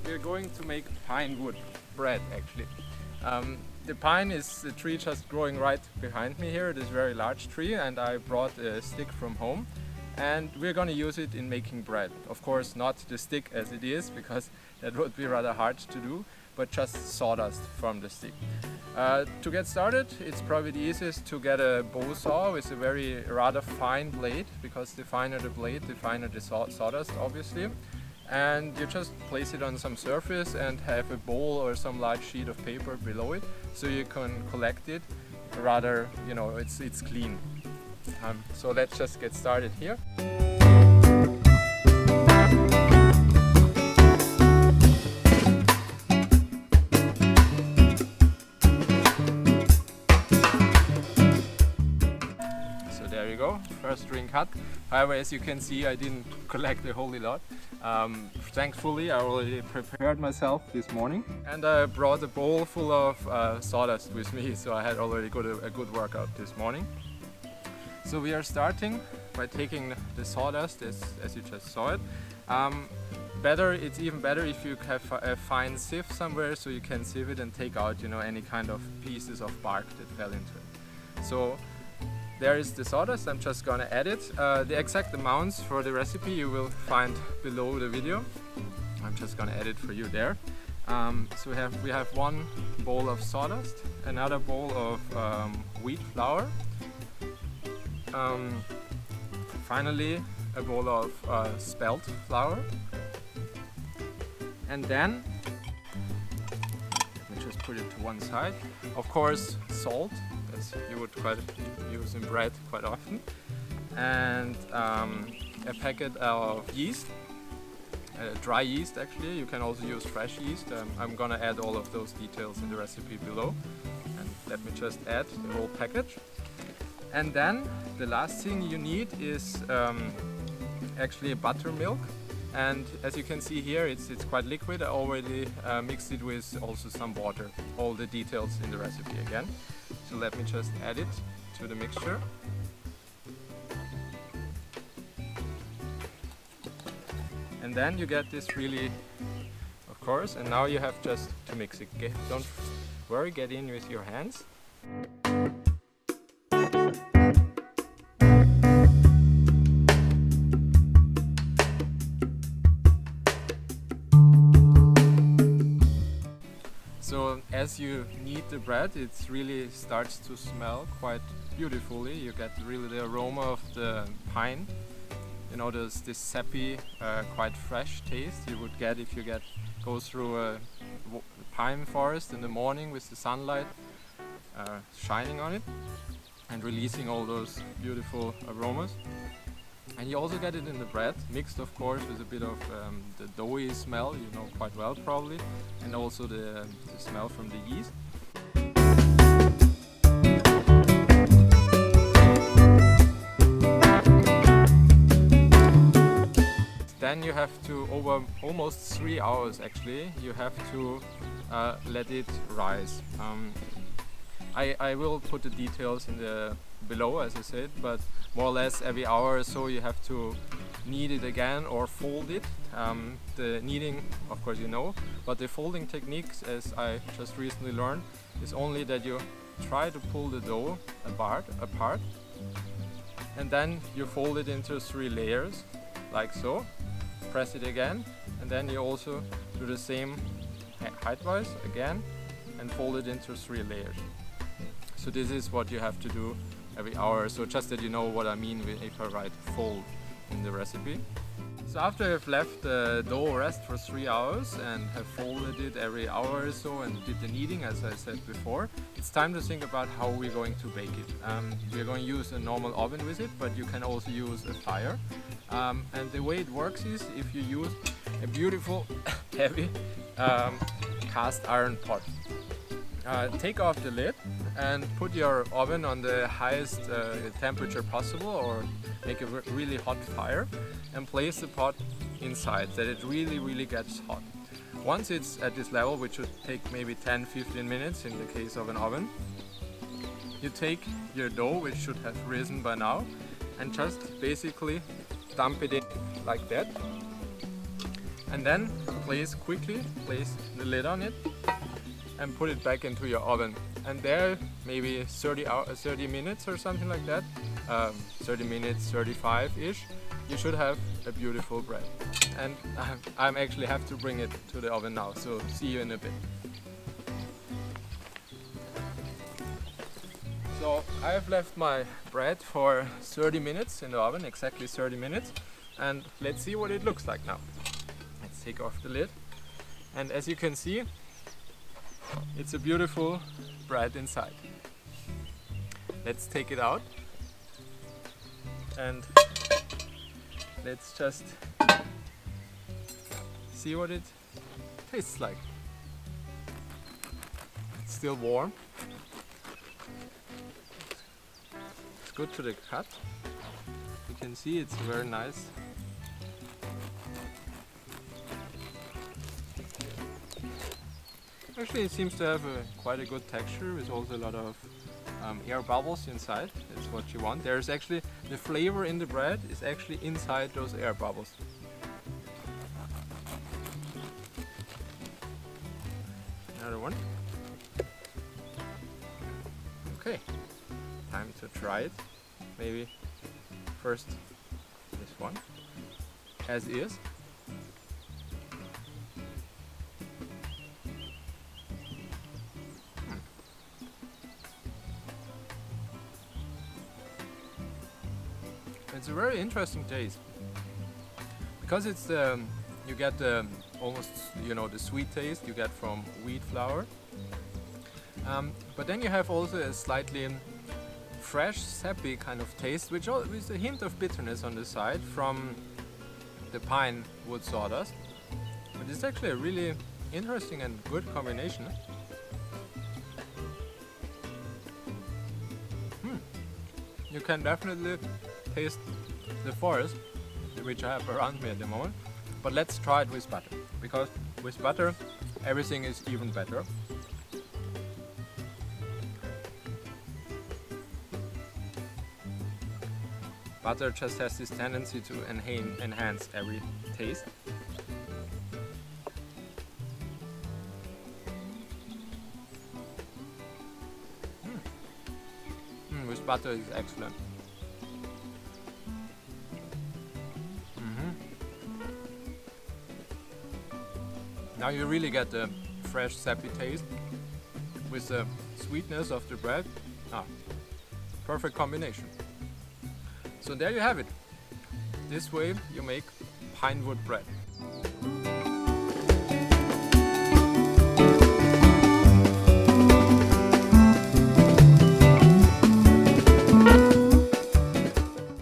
we're going to make pine wood bread actually. The pine is the tree just growing right behind me here, this very large tree, and I brought a stick from home and we're going to use it in making bread. Of course not the stick as it is, because that would be rather hard to do, but just sawdust from the stick. To get started, it's probably the easiest to get a bow saw with a rather fine blade, because the finer the blade, the finer the sawdust obviously. And you just place it on some surface and have a bowl or some large sheet of paper below it, so you can collect it rather, it's clean. So let's just get started here. So there you go, first ring cut. However, as you can see, I didn't collect a whole lot. Thankfully, I already prepared myself this morning, and I brought a bowl full of sawdust with me, so I had already got a good workout this morning. So we are starting by taking the sawdust as you just saw it. It's even better if you have a fine sieve somewhere, so you can sieve it and take out any kind of pieces of bark that fell into it. So there is the sawdust. I'm just gonna add it. The exact amounts for the recipe you will find below the video. I'm just gonna add it for you there. So we have one bowl of sawdust, another bowl of wheat flour, finally a bowl of spelt flour, and then let me just put it to one side. Of course, salt, as you would use in bread quite often, and a packet of yeast, dry yeast actually. You can also use fresh yeast. I'm gonna add all of those details in the recipe below. And let me just add the whole package. And then the last thing you need is actually buttermilk. And as you can see here, it's quite liquid. I already mixed it with also some water. All the details in the recipe again. So let me just add it to the mixture. And then you get this really, of course, and now you have just to mix it. Don't worry, get in with your hands. So as you knead the bread, it really starts to smell quite beautifully. You get really the aroma of the pine. There's this sappy, quite fresh taste you would get if you go through a pine forest in the morning with the sunlight shining on it and releasing all those beautiful aromas. And you also get it in the bread, mixed of course with a bit of the doughy smell, you know quite well probably, and also the smell from the yeast. Then you have to, over almost 3 hours actually, you have to let it rise. I will put the details in the below, as I said, but more or less every hour or so you have to knead it again or fold it. The kneading, of course, but the folding techniques, as I just recently learned, is only that you try to pull the dough apart, and then you fold it into 3 layers, like so. Press it again, and then you also do the same height-wise again and fold it into 3 layers. So this is what you have to do every hour, so just that you know what I mean if I write fold in the recipe. So after I've left the dough rest for 3 hours and have folded it every hour or so and did the kneading, as I said before, it's time to think about how we're going to bake it. We're going to use a normal oven with it, but you can also use a fire. And the way it works is if you use a beautiful heavy cast iron pot. Take off the lid and put your oven on the highest temperature possible, or make a really hot fire, and place the pot inside that it really gets hot. Once it's at this level, which should take maybe 10-15 minutes in the case of an oven, you take your dough, which should have risen by now, and just basically dump it in like that. And then quickly place the lid on it and put it back into your oven. And there, maybe 30 minutes or something like that, 30 minutes, 35-ish, you should have a beautiful bread. And I actually have to bring it to the oven now, so see you in a bit. So I have left my bread for 30 minutes in the oven, exactly 30 minutes, and let's see what it looks like now. Let's take off the lid, and as you can see, it's a beautiful bread inside. Let's take it out and let's just see what it tastes like. It's still warm. It's good to the cut. You can see it's very nice. Actually, it seems to have quite a good texture with also a lot of air bubbles inside. That's what you want. There's actually the flavor in the bread is actually inside those air bubbles. Another one. Okay, time to try it. Maybe first this one, as is. It's a very interesting taste because it's you get almost the sweet taste you get from wheat flour, but then you have also a slightly fresh, sappy kind of taste, with a hint of bitterness on the side from the pine wood sawdust. But it's actually a really interesting and good combination. You can definitely taste the forest which I have around me at the moment, but let's try it with butter, because with butter everything is even better. Butter just has this tendency to enhance every taste. With butter is excellent. Now you really get the fresh, sappy taste with the sweetness of the bread. Perfect combination. So there you have it. This way you make pine wood bread.